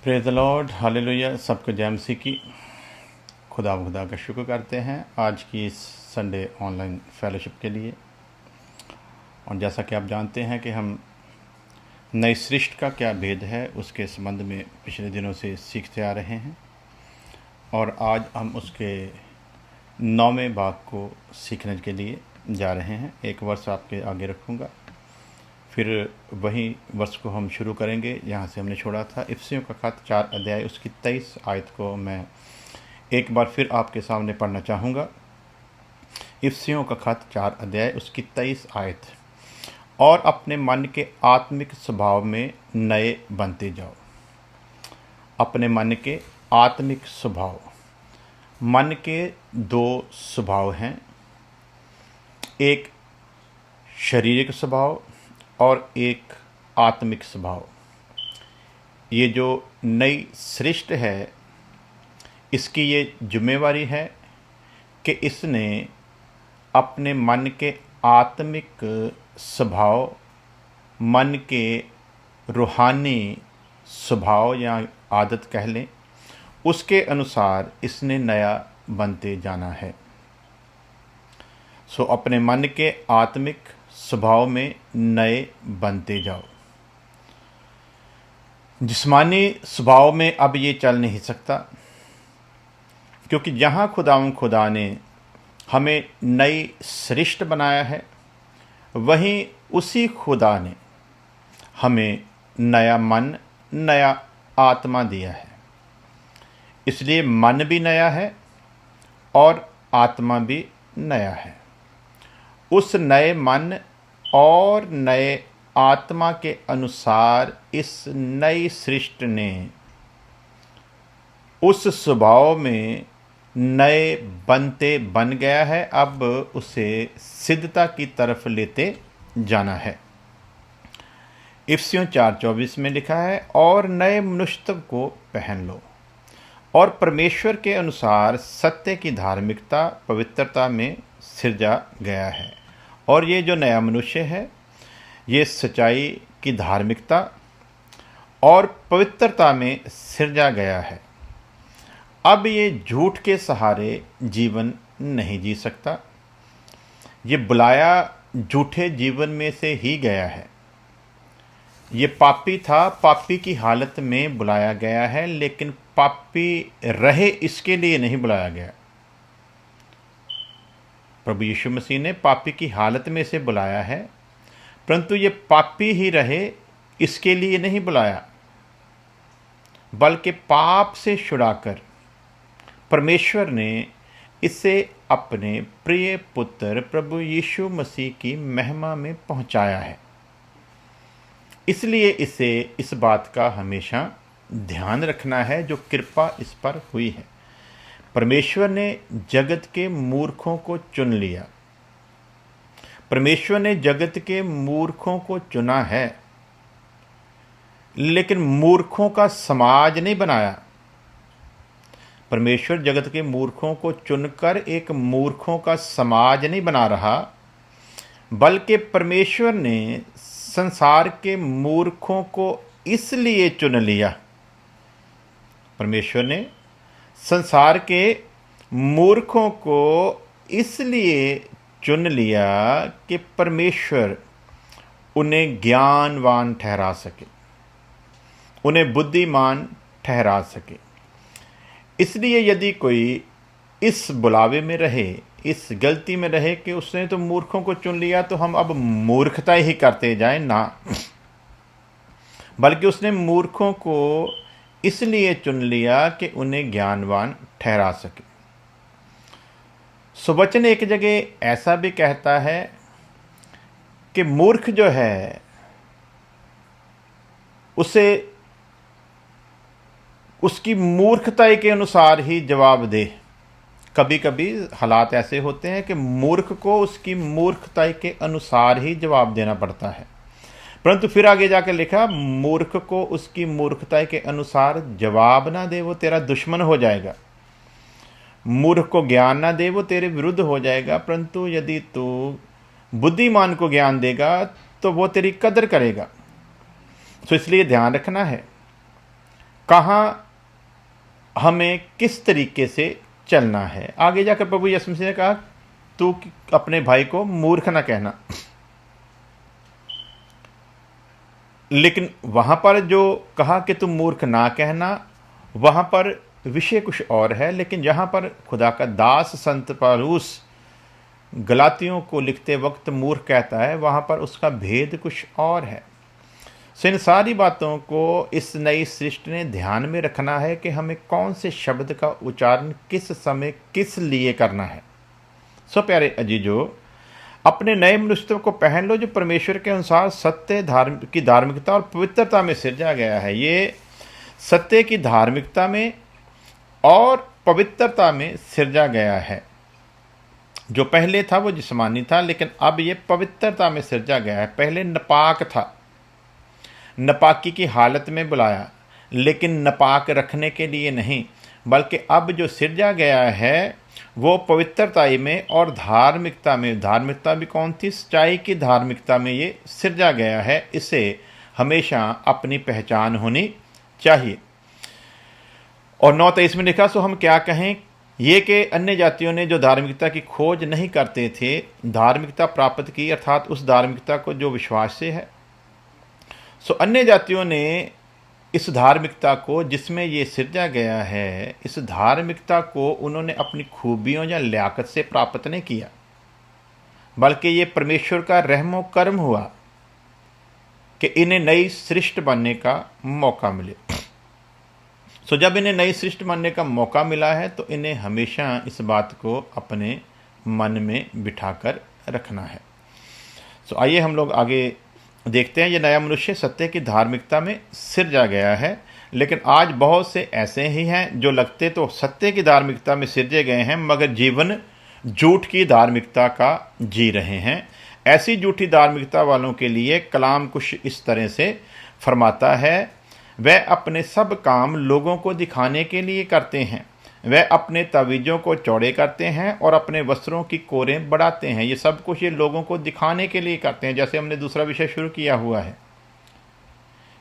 Praise the Lord, hallelujah. सबको जय मसीह की। खुदा का शुक्र करते हैं आज की इस संडे ऑनलाइन फेलोशिप के लिए। और जैसा कि आप जानते हैं कि हम नई सृष्टि का क्या भेद है उसके संबंध में पिछले दिनों से सीखते आ रहे हैं, और आज हम उसके 9वें भाग को सीखने के लिए जा रहे हैं। एक वर्ष आपके आगे रखूँगा, फिर वही वर्ष को हम शुरू करेंगे यहाँ से हमने छोड़ा था। इफिसियों का खत 4 अध्याय उसकी 23 आयत को मैं एक बार फिर आपके सामने पढ़ना चाहूँगा। इफिसियों का खत 4 अध्याय उसकी 23 आयत। और अपने मन के आत्मिक स्वभाव में नए बनते जाओ। अपने मन के आत्मिक स्वभाव। मन के दो स्वभाव हैं, एक शारीरिक स्वभाव और एक आत्मिक स्वभाव। ये जो नई सृष्टि है इसकी ये जिम्मेवारी है कि इसने अपने मन के आत्मिक स्वभाव, मन के रूहानी स्वभाव या आदत कह लें, उसके अनुसार इसने नया बनते जाना है। सो अपने मन के आत्मिक स्वभाव में नए बनते जाओ। जिस्मानी स्वभाव में अब ये चल नहीं सकता, क्योंकि जहाँ खुदा ने हमें नई सृष्टि बनाया है, वहीं उसी खुदा ने हमें नया मन, नया आत्मा दिया है। इसलिए मन भी नया है और आत्मा भी नया है। उस नए मन और नए आत्मा के अनुसार इस नई सृष्टि ने उस स्वभाव में नए बनते बन गया है। अब उसे सिद्धता की तरफ लेते जाना है। इफिसियों 4:24 में लिखा है, और नए मनुष्य को पहन लो और परमेश्वर के अनुसार सत्य की धार्मिकता पवित्रता में सिरजा गया है। और ये जो नया मनुष्य है ये सच्चाई की धार्मिकता और पवित्रता में सिरजा गया है। अब ये झूठ के सहारे जीवन नहीं जी सकता। ये बुलाया झूठे जीवन में से ही गया है। ये पापी था, पापी की हालत में बुलाया गया है, लेकिन पापी रहे इसके लिए नहीं बुलाया गया। प्रभु यीशु मसीह ने पापी की हालत में से बुलाया है, परंतु ये पापी ही रहे इसके लिए नहीं बुलाया, बल्कि पाप से छुड़ाकर परमेश्वर ने इसे अपने प्रिय पुत्र प्रभु यीशु मसीह की महिमा में पहुंचाया है। इसलिए इसे इस बात का हमेशा ध्यान रखना है जो कृपा इस पर हुई है। परमेश्वर ने जगत के मूर्खों को चुन लिया। परमेश्वर ने जगत के मूर्खों को चुना है, लेकिन मूर्खों का समाज नहीं बनाया। परमेश्वर जगत के मूर्खों को चुनकर एक मूर्खों का समाज नहीं बना रहा, बल्कि परमेश्वर ने संसार के मूर्खों को इसलिए चुन लिया। परमेश्वर ने संसार के मूर्खों को इसलिए चुन लिया कि परमेश्वर उन्हें ज्ञानवान ठहरा सके, उन्हें बुद्धिमान ठहरा सके। इसलिए यदि कोई इस बुलावे में रहे, इस गलती में रहे कि उसने तो मूर्खों को चुन लिया तो हम अब मूर्खता ही करते जाएं, ना, बल्कि उसने मूर्खों को इसलिए चुन लिया कि उन्हें ज्ञानवान ठहरा सके। सुवचन एक जगह ऐसा भी कहता है कि मूर्ख जो है उसे उसकी मूर्खता के अनुसार ही जवाब दे। कभी कभी हालात ऐसे होते हैं कि मूर्ख को उसकी मूर्खता के अनुसार ही जवाब देना पड़ता है, परंतु फिर आगे जाकर लिखा, मूर्ख को उसकी मूर्खता के अनुसार जवाब ना दे वो तेरा दुश्मन हो जाएगा। मूर्ख को ज्ञान ना दे वो तेरे विरुद्ध हो जाएगा, परंतु यदि तू बुद्धिमान को ज्ञान देगा तो वो तेरी कदर करेगा। तो इसलिए ध्यान रखना है कहाँ हमें किस तरीके से चलना है। आगे जाकर प्रभु यीशु मसीह ने कहा, तू अपने भाई को मूर्ख ना कहना। लेकिन वहाँ पर जो कहा कि तुम मूर्ख ना कहना, वहाँ पर विषय कुछ और है। लेकिन जहाँ पर खुदा का दास संत पौलुस गलातियों को लिखते वक्त मूर्ख कहता है, वहाँ पर उसका भेद कुछ और है। सो इन सारी बातों को इस नई सृष्टि ने ध्यान में रखना है कि हमें कौन से शब्द का उच्चारण किस समय किस लिए करना है। सो प्यारे अजीजों, अपने नए मनुष्यत्व को पहन लो जो परमेश्वर के अनुसार सत्य की धार्मिकता और पवित्रता में सिरजा गया है। ये सत्य की धार्मिकता में और पवित्रता में सिरजा गया है। जो पहले था वो जिस्मानी था, लेकिन अब ये पवित्रता में सिरजा गया है। पहले नपाक था, नपाकी की हालत में बुलाया, लेकिन नपाक रखने के लिए नहीं, बल्कि अब जो सिरजा गया है वो पवित्रताई में और धार्मिकता में। धार्मिकता भी कौन थी? सच्चाई की धार्मिकता में ये सिरजा गया है। इसे हमेशा अपनी पहचान होनी चाहिए। और 9:23 में लिखा, सो हम क्या कहें ये कि अन्य जातियों ने जो धार्मिकता की खोज नहीं करते थे धार्मिकता प्राप्त की, अर्थात उस धार्मिकता को जो विश्वास से है। सो अन्य जातियों ने इस धार्मिकता को जिसमें ये सिरजा गया है, इस धार्मिकता को उन्होंने अपनी खूबियों या लियाकत से प्राप्त नहीं किया, बल्कि ये परमेश्वर का रहमो कर्म हुआ कि इन्हें नई सृष्टि बनने का मौका मिले। सो जब इन्हें नई सृष्टि बनने का मौका मिला है तो इन्हें हमेशा इस बात को अपने मन में बिठाकर रखना है। सो आइए हम लोग आगे देखते हैं। ये नया मनुष्य सत्य की धार्मिकता में सिरजा गया है, लेकिन आज बहुत से ऐसे ही हैं जो लगते तो सत्य की धार्मिकता में सिरजे गए हैं, मगर जीवन झूठ की धार्मिकता का जी रहे हैं। ऐसी झूठी धार्मिकता वालों के लिए कलाम कुछ इस तरह से फरमाता है, वह अपने सब काम लोगों को दिखाने के लिए करते हैं। वह अपने तवीज़ों को चौड़े करते हैं और अपने वस्त्रों की कोरें बढ़ाते हैं। ये सब कुछ ये लोगों को दिखाने के लिए करते हैं। जैसे हमने दूसरा विषय शुरू किया हुआ है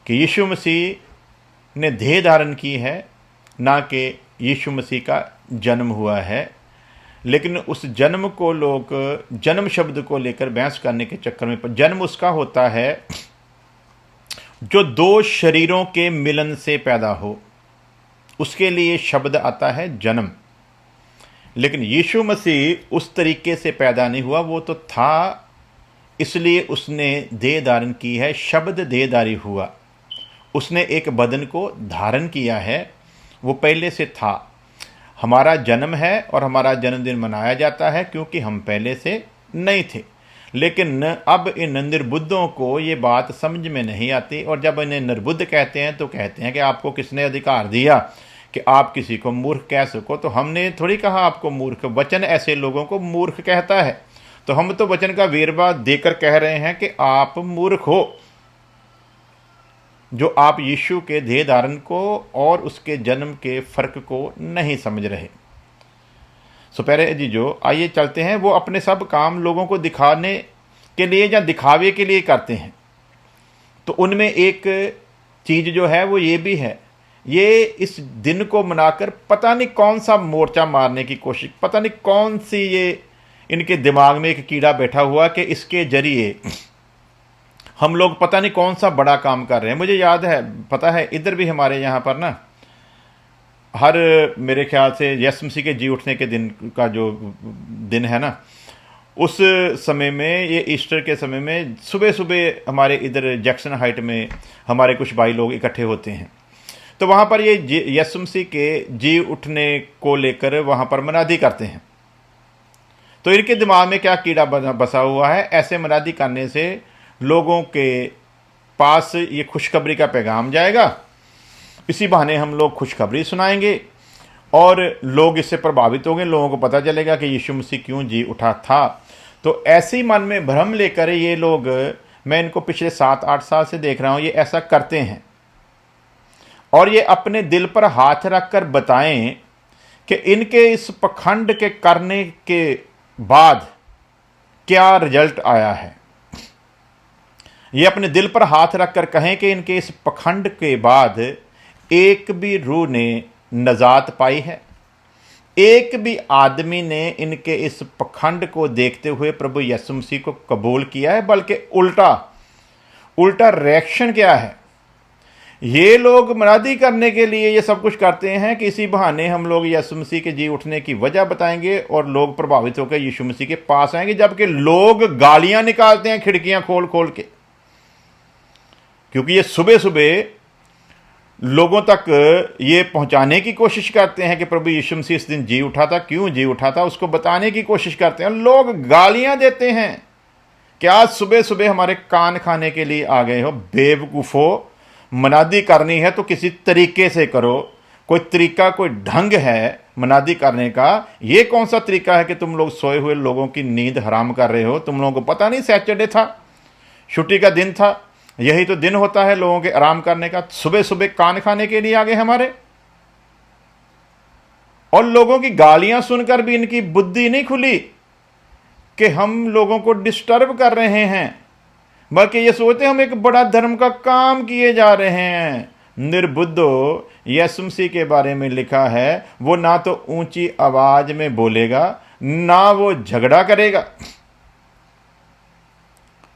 कि यीशु मसीह ने देह धारण की है, ना कि यीशु मसीह का जन्म हुआ है। लेकिन उस जन्म को लोग जन्म शब्द को लेकर बहस करने के चक्कर में, जन्म उसका होता है जो दो शरीरों के मिलन से पैदा हो, उसके लिए शब्द आता है जन्म। लेकिन यीशु मसीह उस तरीके से पैदा नहीं हुआ, वो तो था, इसलिए उसने देह धारण की है। शब्द देहधारी हुआ, उसने एक बदन को धारण किया है, वो पहले से था। हमारा जन्म है और हमारा जन्मदिन मनाया जाता है क्योंकि हम पहले से नहीं थे। लेकिन अब इन निर्बुद्धों को ये बात समझ में नहीं आती, और जब इन्हें निर्बुद्ध कहते हैं तो कहते हैं कि आपको किसने अधिकार दिया कि आप किसी को मूर्ख कह सको। तो हमने थोड़ी कहा आपको मूर्ख, वचन ऐसे लोगों को मूर्ख कहता है। तो हम तो वचन का वेरवा देकर कह रहे हैं कि आप मूर्ख हो, जो आप यीशु के देह धारण को और उसके जन्म के फर्क को नहीं समझ रहे। सो प्यारे जीजो, आइए चलते हैं। वो अपने सब काम लोगों को दिखाने के लिए या दिखावे के लिए करते हैं। तो उनमें एक चीज़ जो है वो ये भी है, ये इस दिन को मनाकर पता नहीं कौन सा मोर्चा मारने की कोशिश, पता नहीं कौन सी ये इनके दिमाग में एक कीड़ा बैठा हुआ कि इसके जरिए हम लोग पता नहीं कौन सा बड़ा काम कर रहे हैं। मुझे याद है, पता है, इधर भी हमारे यहाँ पर ना हर मेरे ख्याल से यीशु मसीह के जी उठने के दिन का जो दिन है ना, उस समय में, ये ईस्टर के समय में सुबह सुबह हमारे इधर जैक्सन हाइट में हमारे कुछ भाई लोग इकट्ठे होते हैं। तो वहाँ पर ये यीशु मसीह के जी उठने को लेकर वहाँ पर मनादी करते हैं। तो इनके दिमाग में क्या कीड़ा बसा हुआ है, ऐसे मनादी करने से लोगों के पास ये खुशखबरी का पैगाम जाएगा, इसी बहाने हम लोग खुशखबरी सुनाएंगे और लोग इससे प्रभावित होंगे, लोगों को पता चलेगा कि यीशु मसीह क्यों जी उठा था। तो ऐसे ही मन में भ्रम लेकर ये लोग, मैं इनको पिछले 7-8 साल से देख रहा हूँ, ये ऐसा करते हैं। और ये अपने दिल पर हाथ रखकर बताएं कि इनके इस पखंड के करने के बाद क्या रिजल्ट आया है। ये अपने दिल पर हाथ रखकर कहें कि इनके इस पखंड के बाद एक भी रूह ने नजात पाई है? एक भी आदमी ने इनके इस पखंड को देखते हुए प्रभु यीशु मसीह को कबूल किया है? बल्कि उल्टा रिएक्शन क्या है? ये लोग मनादी करने के लिए ये सब कुछ करते हैं कि इसी बहाने हम लोग यीशु मसीह के जी उठने की वजह बताएंगे और लोग प्रभावित होकर यीशु मसीह के पास आएंगे, जबकि लोग गालियां निकालते हैं खिड़कियां खोल खोल के, क्योंकि ये सुबह सुबह लोगों तक ये पहुंचाने की कोशिश करते हैं कि प्रभु यीशु मसीह इस दिन जी उठा था, क्यों जी उठा था, उसको बताने की कोशिश करते हैं। लोग गालियां देते हैं कि आज सुबह सुबह हमारे कान खाने के लिए आ गए हो। बेवकूफ़ो, मनादी करनी है तो किसी तरीके से करो, कोई तरीका, कोई ढंग है मनादी करने का। ये कौन सा तरीका है कि तुम लोग सोए हुए लोगों की नींद हराम कर रहे हो? तुम लोगों को पता नहीं सैटरडे था, छुट्टी का दिन था, यही तो दिन होता है लोगों के आराम करने का। सुबह सुबह कान खाने के लिए आ गए हमारे। और लोगों की गालियां सुनकर भी इनकी बुद्धि नहीं खुली कि हम लोगों को डिस्टर्ब कर रहे हैं, बल्कि ये सोचते हम एक बड़ा धर्म का काम किए जा रहे हैं। निर्बुद्धो, यीशु मसीह के बारे में लिखा है वो ना तो ऊंची आवाज में बोलेगा, ना वो झगड़ा करेगा।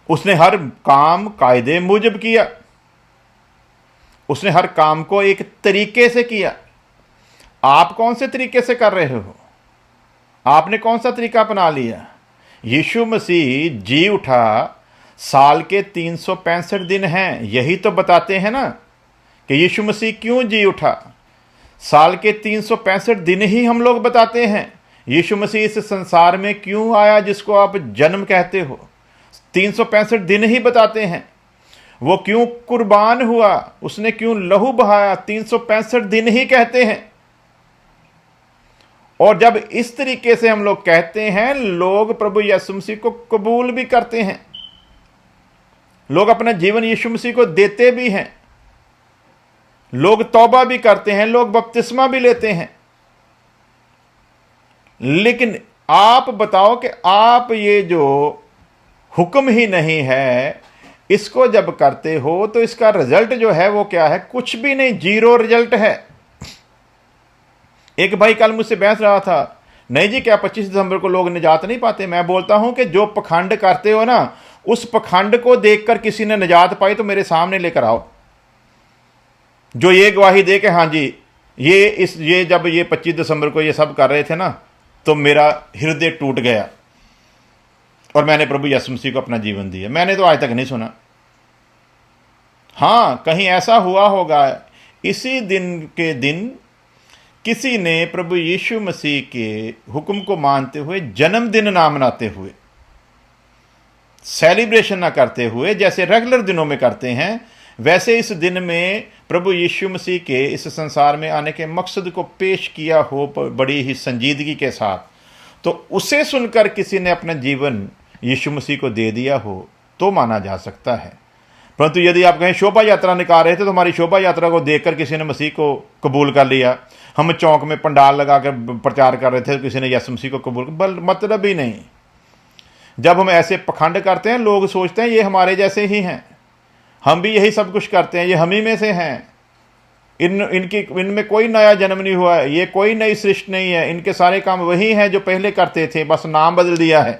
उसने हर काम कायदे मुजब किया, उसने हर काम को एक तरीके से किया। आप कौन से तरीके से कर रहे हो? आपने कौन सा तरीका अपना लिया? यीशु मसीह जी उठा, साल के 365 दिन हैं, यही तो बताते हैं ना कि यीशु मसीह क्यों जी उठा। साल के 365 दिन ही हम लोग बताते हैं यीशु मसीह इस संसार में क्यों आया, जिसको आप जन्म कहते हो। 365 दिन ही बताते हैं। वो क्यों कुर्बान हुआ, उसने क्यों लहू बहाया, 365 दिन ही कहते हैं। और जब इस तरीके से हम लोग कहते हैं, लोग प्रभु यीशु मसीह को कबूल भी करते हैं, लोग अपना जीवन यीशु मसीह को देते भी हैं, लोग तौबा भी करते हैं, लोग बपतिस्मा भी लेते हैं। लेकिन आप बताओ कि आप ये जो हुक्म ही नहीं है, इसको जब करते हो तो इसका रिजल्ट जो है वो क्या है? कुछ भी नहीं, जीरो रिजल्ट है। एक भाई कल मुझसे बहस रहा था, नहीं जी क्या 25 दिसंबर को लोग निजात नहीं पाते? मैं बोलता हूं कि जो पखंड करते हो ना, उस पखंड को देखकर किसी ने निजात पाई तो मेरे सामने लेकर आओ, जो ये गवाही दे कि हाँ जी ये जब ये 25 दिसंबर को ये सब कर रहे थे ना, तो मेरा हृदय टूट गया और मैंने प्रभु यीशु मसीह को अपना जीवन दिया। मैंने तो आज तक नहीं सुना। हाँ, कहीं ऐसा हुआ होगा, इसी दिन के दिन किसी ने प्रभु यीशु मसीह के हुक्म को मानते हुए जन्मदिन ना मनाते हुए, सेलिब्रेशन ना करते हुए, जैसे रेगुलर दिनों में करते हैं, वैसे इस दिन में प्रभु यीशु मसीह के इस संसार में आने के मकसद को पेश किया हो बड़ी ही संजीदगी के साथ, तो उसे सुनकर किसी ने अपना जीवन यीशु मसीह को दे दिया हो तो माना जा सकता है। परंतु यदि आप कहें शोभा यात्रा निकाल रहे थे तो हमारी शोभा यात्रा को देखकर किसी ने मसीह को कबूल कर लिया, हम चौक में पंडाल लगाकर प्रचार कर रहे थे तो किसी ने यीशु मसीह को कबूल, मतलब ही नहीं। जब हम ऐसे पखंड करते हैं, लोग सोचते हैं ये हमारे जैसे ही हैं, हम भी यही सब कुछ करते हैं, ये हम ही में से हैं, इनमें कोई नया जन्म नहीं हुआ है, ये कोई नई सृष्टि नहीं है, इनके सारे काम वही हैं जो पहले करते थे, बस नाम बदल दिया है।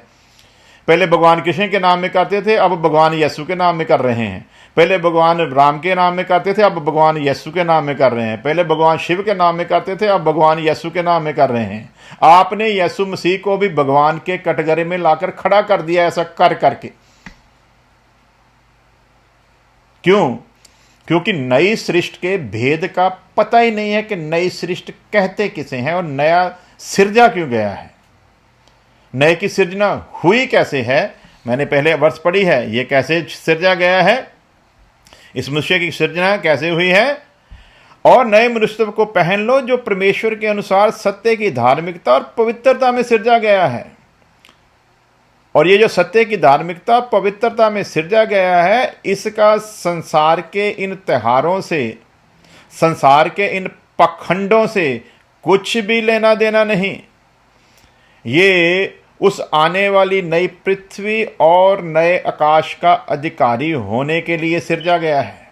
पहले भगवान कृष्ण के नाम में करते थे, अब भगवान यीशु के नाम में कर रहे हैं। पहले भगवान राम के नाम में करते थे, अब भगवान यीशु के नाम में कर रहे हैं। पहले भगवान शिव के नाम में करते थे, अब भगवान यीशु के नाम में कर रहे हैं। आपने यीशु मसीह को भी भगवान के कटघरे में लाकर खड़ा कर दिया, ऐसा कर करके। क्यों? क्योंकि नई सृष्टि के भेद का पता ही नहीं है कि नई सृष्टि कहते किसे हैं और नया सिरजा क्यों गया है, नए की सृजना हुई कैसे है। मैंने पहले वर्ष पढ़ी है, ये कैसे सिरजा गया है, इस मनुष्य की सृजना कैसे हुई है। और नए मनुष्यत्व को पहन लो जो परमेश्वर के अनुसार सत्य की धार्मिकता और पवित्रता में सिरजा गया है। और ये जो सत्य की धार्मिकता पवित्रता में सिरजा गया है, इसका संसार के इन त्योहारों से, संसार के इन पखंडों से कुछ भी लेना देना नहीं। ये उस आने वाली नई पृथ्वी और नए आकाश का अधिकारी होने के लिए सिरजा गया है।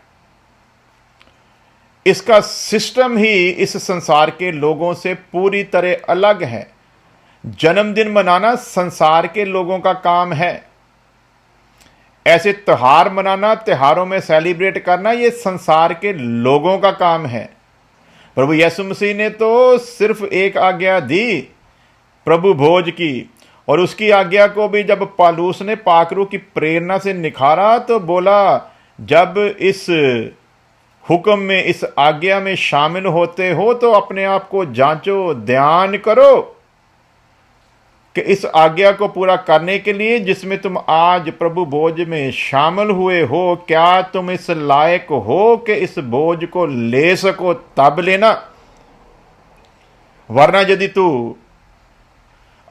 इसका सिस्टम ही इस संसार के लोगों से पूरी तरह अलग है। जन्मदिन मनाना संसार के लोगों का काम है। ऐसे त्योहार मनाना, त्योहारों में सेलिब्रेट करना, ये संसार के लोगों का काम है। प्रभु यीशु मसीह ने तो सिर्फ एक आज्ञा दी प्रभु भोज की, और उसकी आज्ञा को भी जब पालूस ने पाकरू की प्रेरणा से निखारा तो बोला, जब इस हुक्म में, इस आज्ञा में शामिल होते हो तो अपने आप को जांचो, ध्यान करो कि इस आज्ञा को पूरा करने के लिए जिसमें तुम आज प्रभु भोज में शामिल हुए हो, क्या तुम इस लायक हो कि इस भोज को ले सको, तब लेना। वरना यदि तू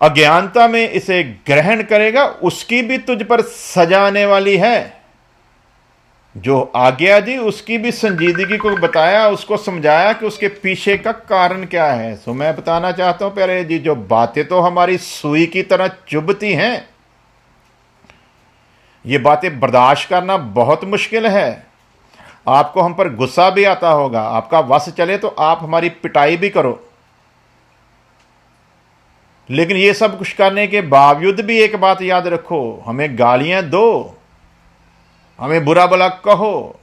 अज्ञानता में इसे ग्रहण करेगा, उसकी भी तुझ पर सजा आने वाली है। जो आज्ञा दी उसकी भी संजीदगी को बताया, उसको समझाया कि उसके पीछे का कारण क्या है। सो मैं बताना चाहता हूं प्यारे जी, जो बातें तो हमारी सुई की तरह चुभती हैं, ये बातें बर्दाश्त करना बहुत मुश्किल है। आपको हम पर गुस्सा भी आता होगा, आपका वश चले तो आप हमारी पिटाई भी करो, लेकिन ये सब कुछ करने के बावजूद भी एक बात याद रखो, हमें गालियां दो, हमें बुरा भला कहो,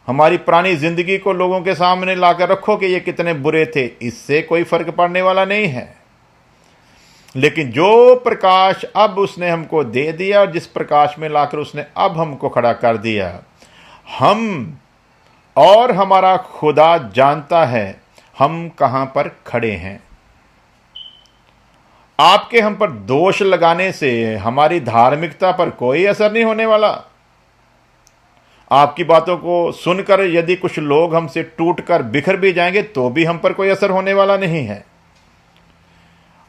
हमारी पुरानी जिंदगी को लोगों के सामने लाकर रखो कि ये कितने बुरे थे, इससे कोई फर्क पड़ने वाला नहीं है। लेकिन जो प्रकाश अब उसने हमको दे दिया और जिस प्रकाश में लाकर उसने अब हमको खड़ा कर दिया, हम और हमारा खुदा जानता है हम कहां पर खड़े हैं। आपके हम पर दोष लगाने से हमारी धार्मिकता पर कोई असर नहीं होने वाला। आपकी बातों को सुनकर यदि कुछ लोग हमसे टूटकर बिखर भी जाएंगे तो भी हम पर कोई असर होने वाला नहीं है।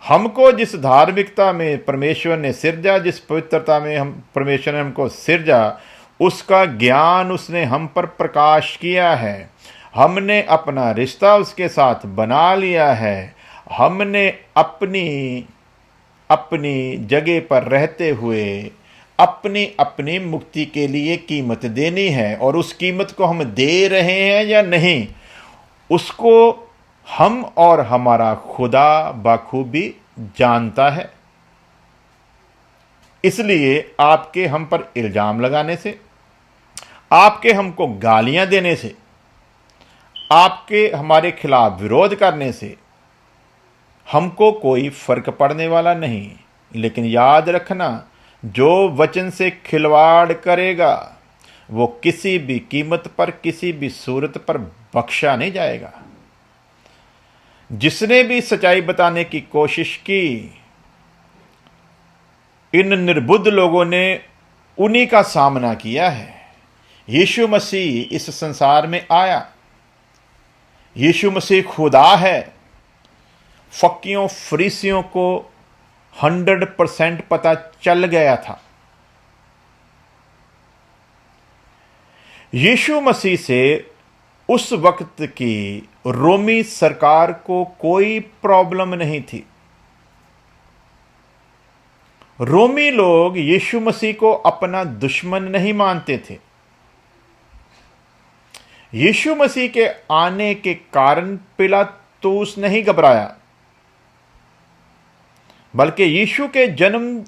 हमको जिस धार्मिकता में परमेश्वर ने सिरजा, जिस पवित्रता में हम परमेश्वर ने हमको सिरजा, उसका ज्ञान उसने हम पर प्रकाश किया है। हमने अपना रिश्ता उसके साथ बना लिया है। हमने अपनी जगह पर रहते हुए अपनी अपनी मुक्ति के लिए कीमत देनी है, और उस कीमत को हम दे रहे हैं या नहीं, उसको हम और हमारा खुदा बखूबी जानता है। इसलिए आपके हम पर इल्जाम लगाने से, आपके हमको गालियां देने से, आपके हमारे खिलाफ विरोध करने से हमको कोई फर्क पड़ने वाला नहीं। लेकिन याद रखना, जो वचन से खिलवाड़ करेगा वो किसी भी कीमत पर, किसी भी सूरत पर बख्शा नहीं जाएगा। जिसने भी सच्चाई बताने की कोशिश की, इन निर्बुद्ध लोगों ने उन्हीं का सामना किया है। यीशु मसीह इस संसार में आया, यीशु मसीह खुदा है। फक्कियों फरीसियों को 100% पता चल गया था। यीशु मसीह से उस वक्त की रोमी सरकार को कोई प्रॉब्लम नहीं थी। रोमी लोग यीशु मसीह को अपना दुश्मन नहीं मानते थे। यीशु मसीह के आने के कारण पिलातूस नहीं घबराया, बल्कि यीशु के जन्म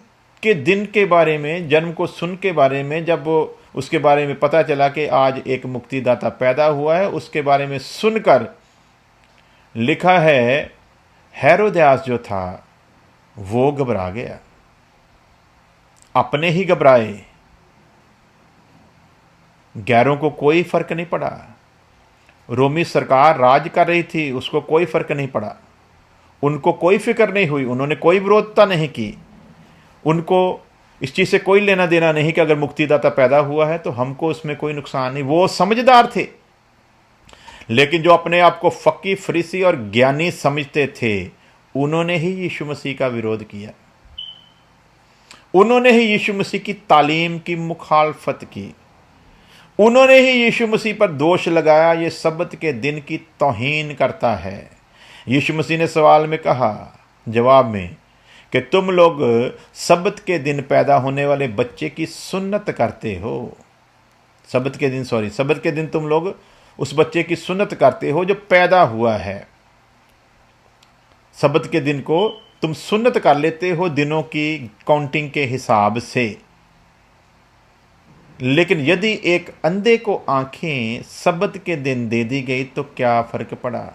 के दिन के बारे में, जन्म को सुन के बारे में, जब उसके बारे में पता चला कि आज एक मुक्तिदाता पैदा हुआ है, उसके बारे में सुनकर लिखा है हेरोद्यास जो था वो घबरा गया, अपने ही घबराए, गैरों को कोई फर्क नहीं पड़ा। रोमी सरकार राज कर रही थी, उसको कोई फर्क नहीं पड़ा, उनको कोई फिक्र नहीं हुई, उन्होंने कोई विरोधता नहीं की, उनको इस चीज़ से कोई लेना देना नहीं कि अगर मुक्तिदाता पैदा हुआ है तो हमको उसमें कोई नुकसान नहीं। वो समझदार थे। लेकिन जो अपने आप को फक्की, फरीसी और ज्ञानी समझते थे, उन्होंने ही यीशु मसीह का विरोध किया। उन्होंने ही यीशु मसीह की तालीम की मुखालफत की। उन्होंने ही यीशु मसीह पर दोष लगाया, ये सब्त के दिन की तौहीन करता है। यीशु मसीह ने सवाल में कहा, जवाब में, कि तुम लोग सब्त के दिन पैदा होने वाले बच्चे की सुन्नत करते हो। सब्त के दिन तुम लोग उस बच्चे की सुन्नत करते हो जो पैदा हुआ है। सब्त के दिन को तुम सुन्नत कर लेते हो दिनों की काउंटिंग के हिसाब से। लेकिन यदि एक अंधे को आंखें सब्त के दिन दे दी गई तो क्या फर्क पड़ा?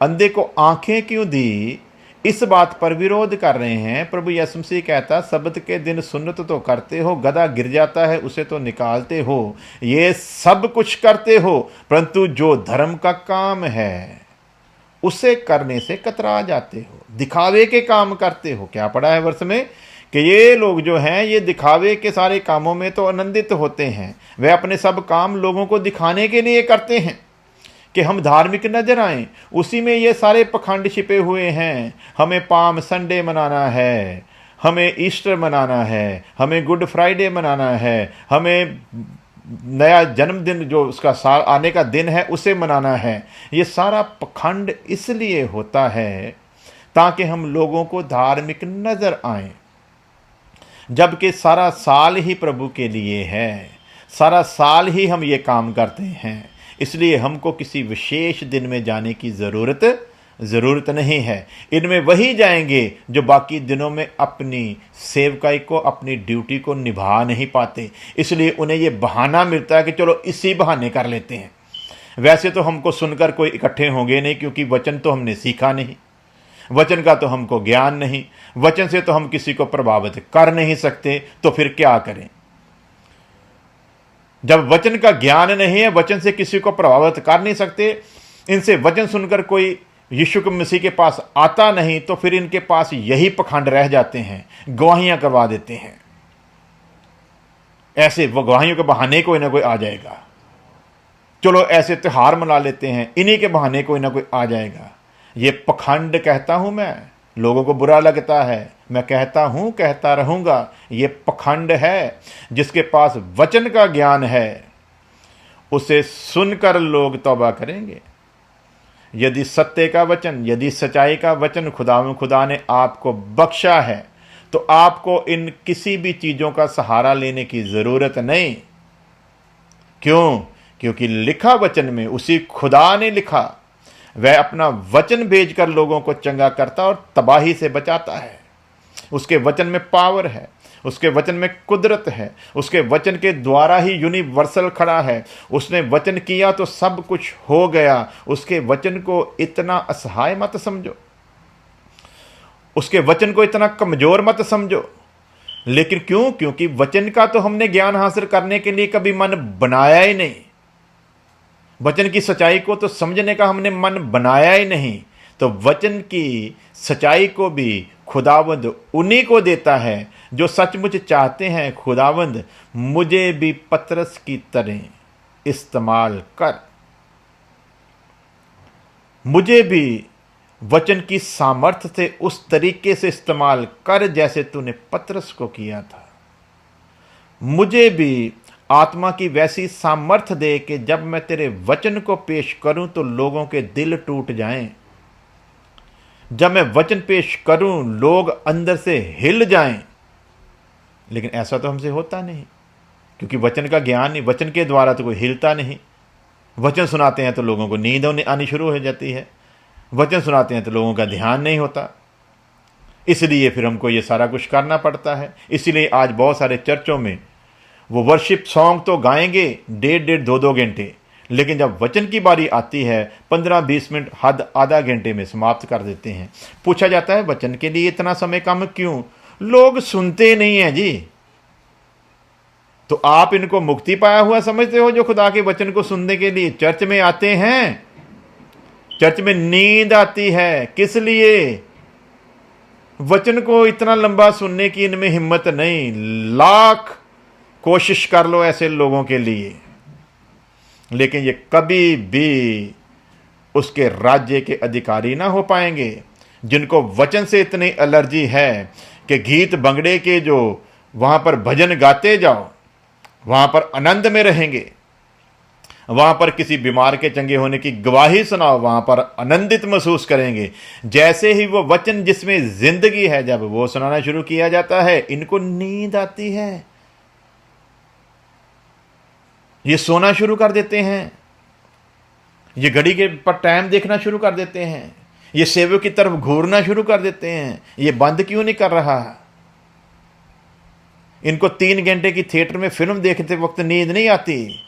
अंधे को आंखें क्यों दी, इस बात पर विरोध कर रहे हैं। प्रभु यीशु मसीह कहता, सब्त के दिन सुन्नत तो करते हो, गधा गिर जाता है उसे तो निकालते हो, ये सब कुछ करते हो, परंतु जो धर्म का काम है उसे करने से कतरा जाते हो, दिखावे के काम करते हो। क्या पढ़ा है वर्ष में कि ये लोग जो हैं ये दिखावे के सारे कामों में तो आनंदित होते हैं। वे अपने सब काम लोगों को दिखाने के लिए करते हैं कि हम धार्मिक नजर आएं। उसी में ये सारे पखंड छिपे हुए हैं। हमें पाम संडे मनाना है, हमें ईस्टर मनाना है, हमें गुड फ्राइडे मनाना है, हमें नया जन्मदिन जो उसका साल आने का दिन है उसे मनाना है। ये सारा पखंड इसलिए होता है ताकि हम लोगों को धार्मिक नजर आए, जबकि सारा साल ही प्रभु के लिए है, सारा साल ही हम ये काम करते हैं। इसलिए हमको किसी विशेष दिन में जाने की ज़रूरत नहीं है। इनमें वही जाएंगे जो बाकी दिनों में अपनी सेवकाई को, अपनी ड्यूटी को निभा नहीं पाते। इसलिए उन्हें ये बहाना मिलता है कि चलो इसी बहाने कर लेते हैं। वैसे तो हमको सुनकर कोई इकट्ठे होंगे नहीं, क्योंकि वचन तो हमने सीखा नहीं, वचन का तो हमको ज्ञान नहीं, वचन से तो हम किसी को प्रभावित कर नहीं सकते, तो फिर क्या करें? जब वचन का ज्ञान नहीं है, वचन से किसी को प्रभावित कर नहीं सकते, इनसे वचन सुनकर कोई यीशु मसीह के पास आता नहीं, तो फिर इनके पास यही पखंड रह जाते हैं, गवाहियां करवा देते हैं। ऐसे वो गवाहियों के बहाने कोई ना कोई आ जाएगा, चलो ऐसे त्योहार मना लेते हैं, इन्हीं के बहाने कोई ना कोई आ जाएगा। ये पखंड कहता हूं मैं, लोगों को बुरा लगता है, मैं कहता हूं, कहता रहूंगा, ये पखंड है। जिसके पास वचन का ज्ञान है उसे सुनकर लोग तौबा करेंगे। यदि सत्य का वचन, यदि सच्चाई का वचन खुदा ने आपको बख्शा है, तो आपको इन किसी भी चीज़ों का सहारा लेने की ज़रूरत नहीं। क्यों? क्योंकि लिखा वचन में उसी खुदा ने लिखा, वह अपना वचन भेजकर लोगों को चंगा करता और तबाही से बचाता है। उसके वचन में पावर है, उसके वचन में कुदरत है, उसके वचन के द्वारा ही यूनिवर्सल खड़ा है। उसने वचन किया तो सब कुछ हो गया। उसके वचन को इतना असहाय मत समझो, उसके वचन को इतना कमजोर मत समझो। लेकिन क्यों? क्योंकि वचन का तो हमने ज्ञान हासिल करने के लिए कभी मन बनाया ही नहीं, वचन की सच्चाई को तो समझने का हमने मन बनाया ही नहीं। तो वचन की सच्चाई को भी खुदावंद उन्हीं को देता है जो सचमुच चाहते हैं, खुदावंद मुझे भी पतरस की तरह इस्तेमाल कर, मुझे भी वचन की सामर्थ्य से उस तरीके से इस्तेमाल कर जैसे तूने पतरस को किया था। मुझे भी आत्मा की वैसी सामर्थ्य दे कि जब मैं तेरे वचन को पेश करूं तो लोगों के दिल टूट जाएं। जब मैं वचन पेश करूं लोग अंदर से हिल जाएं। लेकिन ऐसा तो हमसे होता नहीं, क्योंकि वचन का ज्ञान नहीं, वचन के द्वारा तो कोई हिलता नहीं। वचन सुनाते हैं तो लोगों को नींद आनी शुरू हो जाती है, वचन सुनाते हैं तो लोगों का ध्यान नहीं होता। इसलिए फिर हमको ये सारा कुछ करना पड़ता है। इसीलिए आज बहुत सारे चर्चों में वो वर्शिप सॉन्ग तो गाएंगे 1.5-2 घंटे, लेकिन जब वचन की बारी आती है 15-20 मिनट, हद आधा घंटे में समाप्त कर देते हैं। पूछा जाता है वचन के लिए इतना समय कम क्यों? लोग सुनते नहीं हैं जी। तो आप इनको मुक्ति पाया हुआ समझते हो जो खुदा के वचन को सुनने के लिए चर्च में आते हैं? चर्च में नींद आती है, किस लिए? वचन को इतना लंबा सुनने की इनमें हिम्मत नहीं। लाख कोशिश कर लो ऐसे लोगों के लिए, लेकिन ये कभी भी उसके राज्य के अधिकारी ना हो पाएंगे। जिनको वचन से इतनी एलर्जी है कि गीत बंगड़े के जो वहाँ पर भजन गाते जाओ, वहाँ पर आनंद में रहेंगे। वहाँ पर किसी बीमार के चंगे होने की गवाही सुनाओ, वहाँ पर आनंदित महसूस करेंगे। जैसे ही वो वचन जिसमें जिंदगी है जब वो सुनाना शुरू किया जाता है, इनको नींद आती है, ये सोना शुरू कर देते हैं। ये घड़ी के पर टाइम देखना शुरू कर देते हैं, ये सेवक की तरफ घूरना शुरू कर देते हैं। ये बंद क्यों नहीं कर रहा? इनको 3 घंटे की थिएटर में फिल्म देखते वक्त नींद नहीं आती,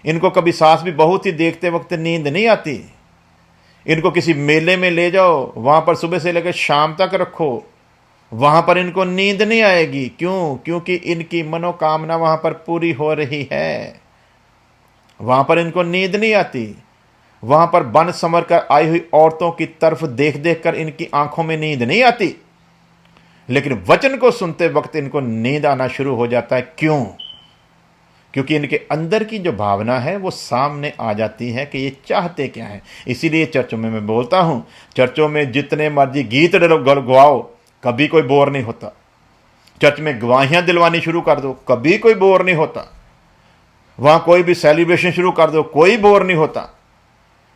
इनको कभी सास भी बहू थी देखते वक्त नींद नहीं आती। इनको किसी मेले में ले जाओ, वहां पर सुबह से लेकर शाम तक रखो, वहां पर इनको नींद नहीं आएगी। क्यों? क्योंकि इनकी मनोकामना वहां पर पूरी हो रही है, वहां पर इनको नींद नहीं आती। वहां पर बन संवर कर आई हुई औरतों की तरफ देख देख कर इनकी आंखों में नींद नहीं आती, लेकिन वचन को सुनते वक्त इनको नींद आना शुरू हो जाता है। क्यों? क्योंकि इनके अंदर की जो भावना है वो सामने आ जाती है कि ये चाहते क्या है। इसीलिए चर्चों में मैं बोलता हूं, चर्चों में जितने मर्जी गीत गवाओ, कभी कोई बोर नहीं होता। चर्च में गवाहियां दिलवानी शुरू कर दो, कभी कोई बोर नहीं होता। वहां कोई भी सेलिब्रेशन शुरू कर दो, कोई बोर नहीं होता।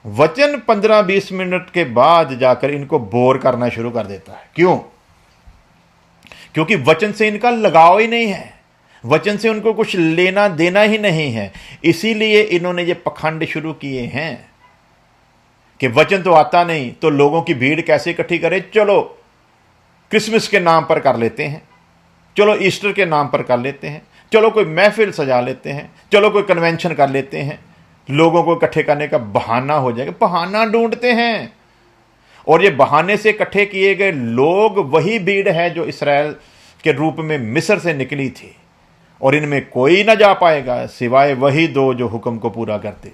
वचन 15-20 मिनट के बाद जाकर इनको बोर करना शुरू कर देता है। क्यों? क्योंकि वचन से इनका लगाव ही नहीं है, वचन से उनको कुछ लेना देना ही नहीं है। इसीलिए इन्होंने ये पखंड शुरू किए हैं कि वचन तो आता नहीं तो लोगों की भीड़ कैसे इकट्ठी करे। चलो क्रिसमस के नाम पर कर लेते हैं, चलो ईस्टर के नाम पर कर लेते हैं, चलो कोई महफिल सजा लेते हैं, चलो कोई कन्वेंशन कर लेते हैं, लोगों को इकट्ठे करने का बहाना हो जाएगा। बहाना ढूंढते हैं, और ये बहाने से इकट्ठे किए गए लोग वही भीड़ है जो इस्राएल के रूप में मिस्र से निकली थी, और इनमें कोई ना जा पाएगा सिवाय वही 2 जो हुक्म को पूरा करते।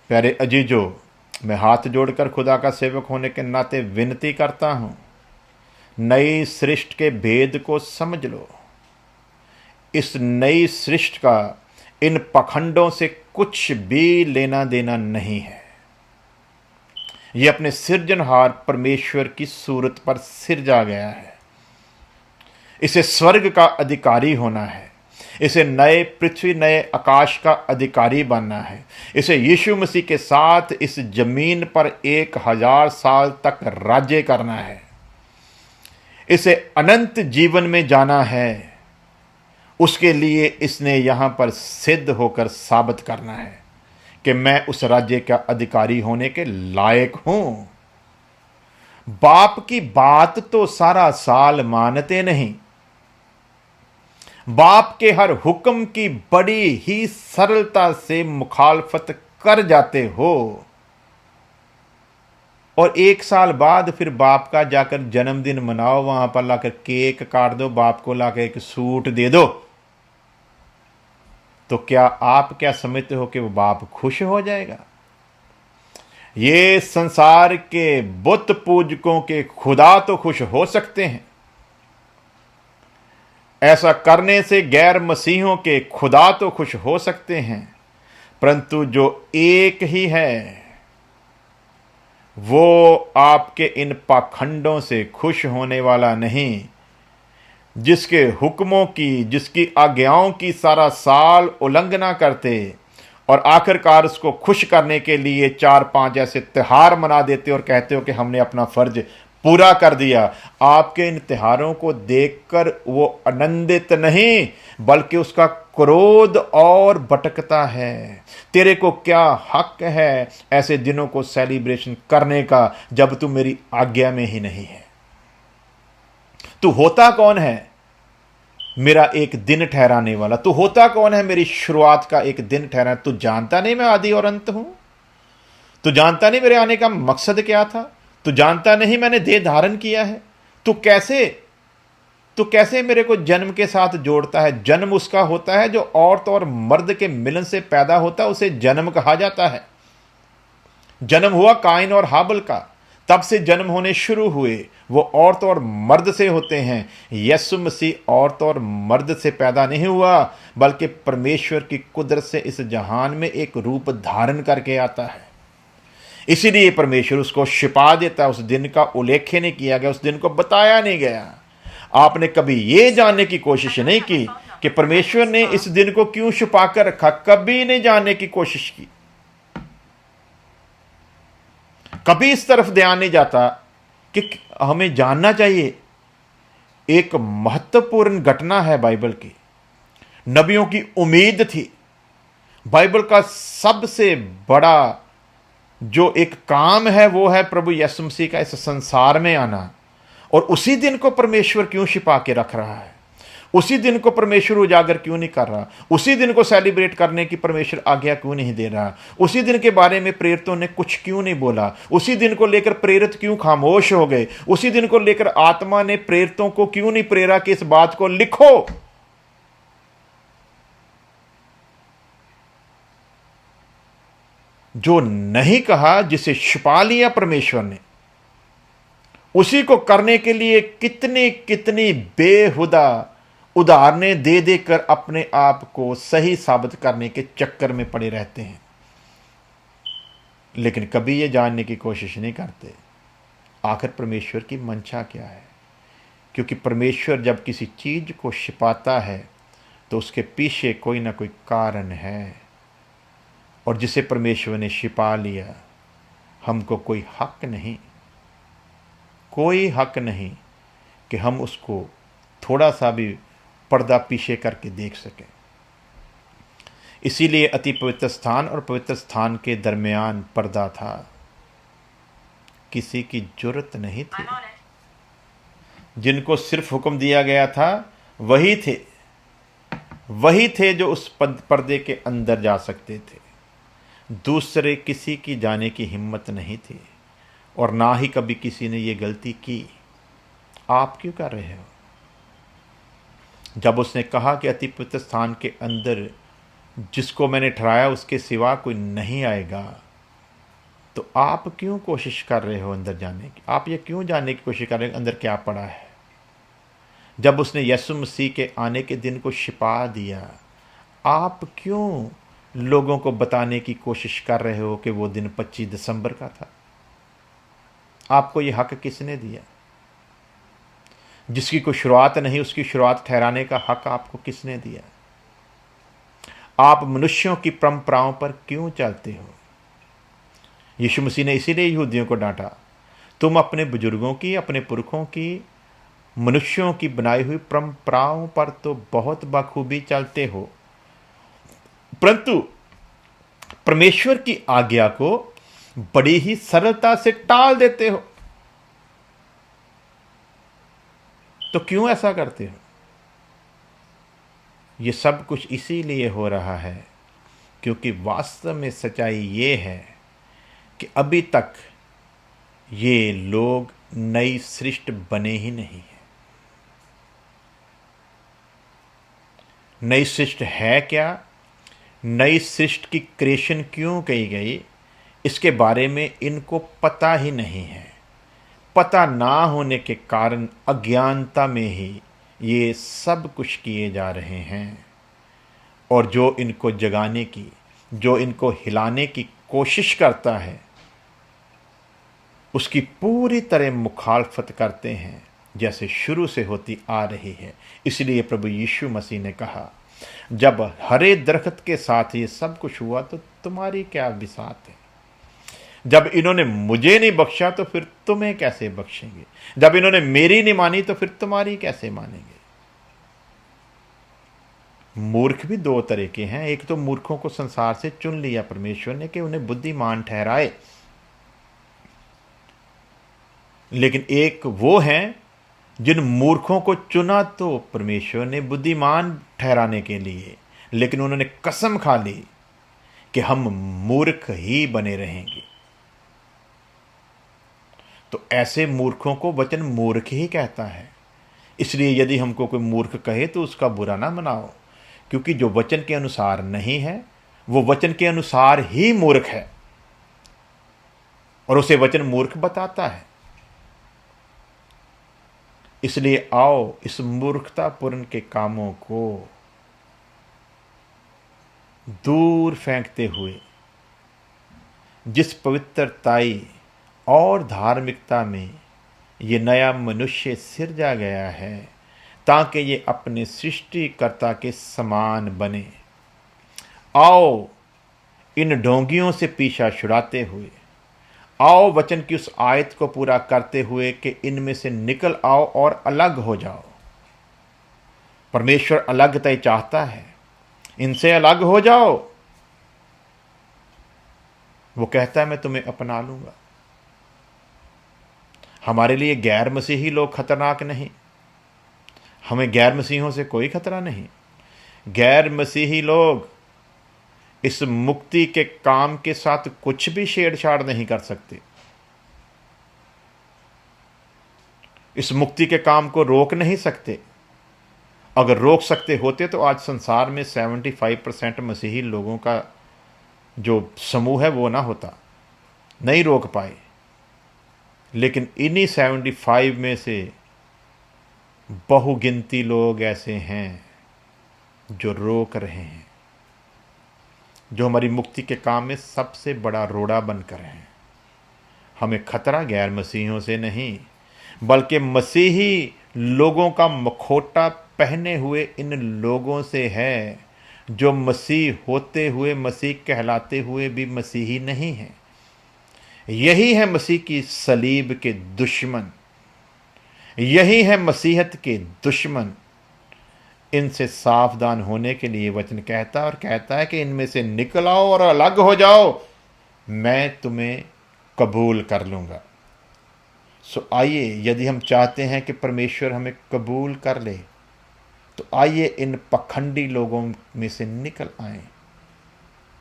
प्यारे अजीजों, मैं हाथ जोड़कर खुदा का सेवक होने के नाते विनती करता हूं, नई सृष्टि के भेद को समझ लो। इस नई सृष्टि का इन पखंडों से कुछ भी लेना देना नहीं है। यह अपने सिरजनहार परमेश्वर की सूरत पर सिरजा गया है। इसे स्वर्ग का अधिकारी होना है, इसे नए पृथ्वी नए आकाश का अधिकारी बनना है, इसे यीशु मसीह के साथ इस जमीन पर 1000 साल तक राज्य करना है, इसे अनंत जीवन में जाना है। उसके लिए इसने यहां पर सिद्ध होकर साबित करना है कि मैं उस राज्य का अधिकारी होने के लायक हूं। बाप की बात तो सारा साल मानते नहीं, बाप के हर हुक्म की बड़ी ही सरलता से मुखालफत कर जाते हो, और 1 साल बाद फिर बाप का जाकर जन्मदिन मनाओ, वहां पर लाकर केक काट दो, बाप को लाकर एक सूट दे दो। तो क्या समझते हो कि वो बाप खुश हो जाएगा? ये संसार के बुत पूजकों के खुदा तो खुश हो सकते हैं, ऐसा करने से गैर मसीहों के खुदा तो खुश हो सकते हैं, परंतु जो एक ही है वो आपके इन पाखंडों से खुश होने वाला नहीं, जिसके हुक्मों की, जिसकी आज्ञाओं की सारा साल उल्लंघना करते और आखिरकार उसको खुश करने के लिए 4-5 ऐसे त्योहार मना देते और कहते हो कि हमने अपना फर्ज पूरा कर दिया। आपके इन त्योहारों को देखकर वो आनंदित नहीं, बल्कि उसका क्रोध और भटकता है। तेरे को क्या हक है ऐसे दिनों को सेलिब्रेशन करने का जब तू मेरी आज्ञा में ही नहीं है? तू होता कौन है मेरा एक दिन ठहराने वाला? तू होता कौन है मेरी शुरुआत का एक दिन ठहराने? तू जानता नहीं मैं आदि और अंत हूं? तू जानता नहीं मेरे आने का मकसद क्या था? तू जानता नहीं मैंने देह धारण किया है? तू कैसे मेरे को जन्म के साथ जोड़ता है? जन्म उसका होता है जो औरत और मर्द के मिलन से पैदा होता है, उसे जन्म कहा जाता है। जन्म हुआ काइन और हाबिल का, तब से जन्म होने शुरू हुए, वो औरत और मर्द से होते हैं। यीशु मसीह औरत और मर्द से पैदा नहीं हुआ, बल्कि परमेश्वर की कुदरत से इस जहान में एक रूप धारण करके आता है। इसीलिए परमेश्वर उसको छिपा देता है। उस दिन का उल्लेख नहीं किया गया, उस दिन को बताया नहीं गया। आपने कभी ये जानने की कोशिश नहीं की कि परमेश्वर ने इस दिन को क्यों छुपा कर रखा? कभी नहीं जानने की कोशिश की, कभी इस तरफ ध्यान नहीं जाता कि हमें जानना चाहिए। एक महत्वपूर्ण घटना है बाइबल की, नबियों की उम्मीद थी, बाइबल का सबसे बड़ा जो एक काम है वो है प्रभु यीशु मसीह का इस संसार में आना। और उसी दिन को परमेश्वर क्यों छिपा के रख रहा है? उसी दिन को परमेश्वर उजागर क्यों नहीं कर रहा? उसी दिन को सेलिब्रेट करने की परमेश्वर आज्ञा क्यों नहीं दे रहा? उसी दिन के बारे में प्रेरितों ने कुछ क्यों नहीं बोला? उसी दिन को लेकर प्रेरित क्यों खामोश हो गए? उसी दिन को लेकर आत्मा ने प्रेरितों को क्यों नहीं प्रेरा कि इस बात को लिखो? जो नहीं कहा, जिसे छिपा लिया परमेश्वर ने, उसी को करने के लिए कितनी कितनी बेहुदा उदाहरणें दे देकर अपने आप को सही साबित करने के चक्कर में पड़े रहते हैं, लेकिन कभी ये जानने की कोशिश नहीं करते आखिर परमेश्वर की मंशा क्या है। क्योंकि परमेश्वर जब किसी चीज को छिपाता है तो उसके पीछे कोई ना कोई कारण है, और जिसे परमेश्वर ने छिपा लिया, हमको कोई हक नहीं कि हम उसको थोड़ा सा भी पर्दा पीछे करके देख सकें। इसीलिए अति पवित्र स्थान और पवित्र स्थान के दरमियान पर्दा था। किसी की जरूरत नहीं थी। जिनको सिर्फ हुक्म दिया गया था वही थे जो उस पर्दे के अंदर जा सकते थे। दूसरे किसी की जाने की हिम्मत नहीं थी, और ना ही कभी किसी ने ये गलती की। आप क्यों कर रहे हो? जब उसने कहा कि अति पवित्र स्थान के अंदर जिसको मैंने ठहराया उसके सिवा कोई नहीं आएगा, तो आप क्यों कोशिश कर रहे हो अंदर जाने की? आप ये क्यों जानने की कोशिश कर रहे हो अंदर क्या पड़ा है? जब उसने यीशु मसीह के आने के दिन को छिपा दिया, आप क्यों लोगों को बताने की कोशिश कर रहे हो कि वो दिन 25 दिसंबर का था? आपको ये हक किसने दिया? जिसकी कोई शुरुआत नहीं उसकी शुरुआत ठहराने का हक आपको किसने दिया? आप मनुष्यों की परंपराओं पर क्यों चलते हो? यीशु मसीह ने इसीलिए यहूदियों को डांटा, तुम अपने बुजुर्गों की, अपने पुरखों की, मनुष्यों की बनाई हुई परंपराओं पर तो बहुत बखूबी चलते हो, परंतु परमेश्वर की आज्ञा को बड़ी ही सरलता से टाल देते हो। तो क्यों ऐसा करते हो? ये सब कुछ इसीलिए हो रहा है क्योंकि वास्तव में सच्चाई ये है कि अभी तक ये लोग नई सृष्टि बने ही नहीं है। नई सृष्टि है क्या? नई सृष्टि की क्रिएशन क्यों कही गई, इसके बारे में इनको पता ही नहीं है। पता ना होने के कारण अज्ञानता में ही ये सब कुछ किए जा रहे हैं, और जो इनको जगाने की, जो इनको हिलाने की कोशिश करता है, उसकी पूरी तरह मुखालफत करते हैं जैसे शुरू से होती आ रही है। इसलिए प्रभु यीशु मसीह ने कहा, जब हरे दरख्त के साथ ये सब कुछ हुआ तो तुम्हारी क्या बिसात है? जब इन्होंने मुझे नहीं बख्शा तो फिर तुम्हें कैसे बख्शेंगे? जब इन्होंने मेरी नहीं मानी तो फिर तुम्हारी कैसे मानेंगे? मूर्ख भी दो तरह के हैं। एक तो मूर्खों को संसार से चुन लिया परमेश्वर ने कि उन्हें बुद्धिमान ठहराए, लेकिन एक वो हैं जिन मूर्खों को चुना तो परमेश्वर ने बुद्धिमान ठहराने के लिए, लेकिन उन्होंने कसम खा ली कि हम मूर्ख ही बने रहेंगे। तो ऐसे मूर्खों को वचन मूर्ख ही कहता है। इसलिए यदि हमको कोई मूर्ख कहे तो उसका बुरा ना मनाओ, क्योंकि जो वचन के अनुसार नहीं है वो वचन के अनुसार ही मूर्ख है, और उसे वचन मूर्ख बताता है। इसलिए आओ इस मूर्खतापूर्ण के कामों को दूर फेंकते हुए जिस पवित्रताई और धार्मिकता में ये नया मनुष्य सिरजा गया है, ताकि ये अपने सृष्टिकर्ता के समान बने, आओ इन ढोंगियों से पीछा छुड़ाते हुए, आओ वचन की उस आयत को पूरा करते हुए कि इनमें से निकल आओ और अलग हो जाओ। परमेश्वर अलगता ही चाहता है। इनसे अलग हो जाओ, वो कहता है मैं तुम्हें अपना लूँगा। हमारे लिए गैर मसीही लोग खतरनाक नहीं, हमें गैर मसीहों से कोई खतरा नहीं। गैर मसीही लोग इस मुक्ति के काम के साथ कुछ भी छेड़छाड़ नहीं कर सकते, इस मुक्ति के काम को रोक नहीं सकते। अगर रोक सकते होते तो आज संसार में 75% मसीही लोगों का जो समूह है वो ना होता, नहीं रोक पाए। लेकिन इन्हीं 75 में से बहुगिनती लोग ऐसे हैं जो रोक रहे हैं, जो हमारी मुक्ति के काम में सबसे बड़ा रोड़ा बनकर हैं। हमें खतरा गैर मसीहियों से नहीं, बल्कि मसीही लोगों का मखौटा पहने हुए इन लोगों से है, जो मसीह होते हुए, मसीह कहलाते हुए भी मसीही नहीं हैं। यही है मसीह की सलीब के दुश्मन, यही है मसीहत के दुश्मन। इनसे सावधान होने के लिए वचन कहता है, और कहता है कि इनमें से निकल आओ और अलग हो जाओ, मैं तुम्हें कबूल कर लूँगा। सो आइए, यदि हम चाहते हैं कि परमेश्वर हमें कबूल कर ले, तो आइए इन पखंडी लोगों में से निकल आएं,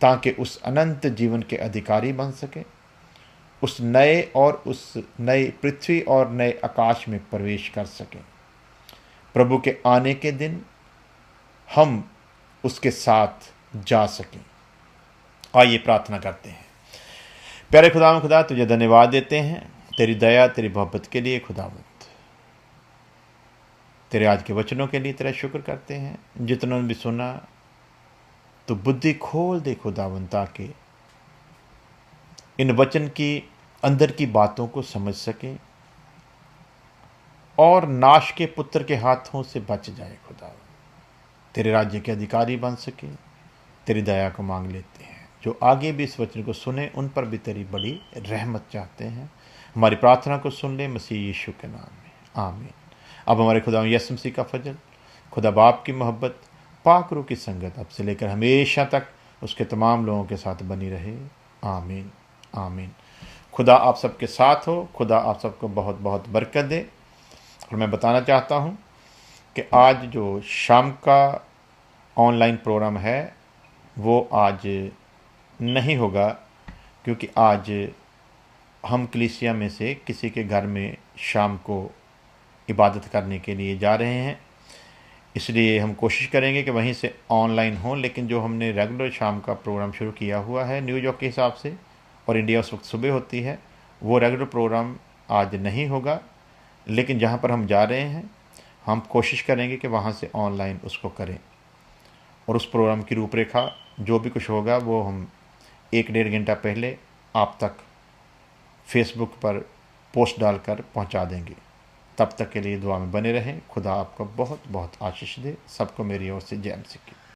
ताकि उस अनंत जीवन के अधिकारी बन सके, उस नए पृथ्वी और नए आकाश में प्रवेश कर सकें। प्रभु के आने के दिन हम उसके साथ जा सकें। आइए प्रार्थना करते हैं। प्यारे खुदा, तुझे धन्यवाद देते हैं तेरी दया, तेरी मोहब्बत के लिए। खुदावंद, तेरे आज के वचनों के लिए तेरा शुक्र करते हैं। जितनों ने भी सुना, तो बुद्धि खोल दे खुदावंद, ताकि इन वचन की अंदर की बातों को समझ सकें और नाश के पुत्र के हाथों से बच जाए। खुदावंद, तेरे राज्य के अधिकारी बन सके। तेरी दया को मांग लेते हैं। जो आगे भी इस वचन को सुने, उन पर भी तेरी बड़ी रहमत चाहते हैं। हमारी प्रार्थना को सुन ले, मसीह यीशु के नाम में, आमीन। अब हमारे खुदा यीशु मसीह का फजल, खुदा बाप की मोहब्बत, पाक रूह की संगत अब से लेकर हमेशा तक उसके तमाम लोगों के साथ बनी रहे। आमीन, आमीन। खुदा आप सबके साथ हो। खुदा आप सबको बहुत बहुत बरकत दे। और मैं बताना चाहता हूँ कि आज जो शाम का ऑनलाइन प्रोग्राम है वो आज नहीं होगा, क्योंकि आज हम कलीसिया में से किसी के घर में शाम को इबादत करने के लिए जा रहे हैं। इसलिए हम कोशिश करेंगे कि वहीं से ऑनलाइन हो। लेकिन जो हमने रेगुलर शाम का प्रोग्राम शुरू किया हुआ है न्यूयॉर्क के हिसाब से, और इंडिया उस वक्त सुबह होती है, वो रेगुलर प्रोग्राम आज नहीं होगा। लेकिन जहाँ पर हम जा रहे हैं, हम कोशिश करेंगे कि वहाँ से ऑनलाइन उसको करें। और उस प्रोग्राम की रूपरेखा जो भी कुछ होगा वो हम 1-1.5 घंटा पहले आप तक फेसबुक पर पोस्ट डालकर पहुंचा देंगे। तब तक के लिए दुआ में बने रहें। खुदा आपको बहुत बहुत आशीष दे। सबको मेरी ओर से जय मसीह की।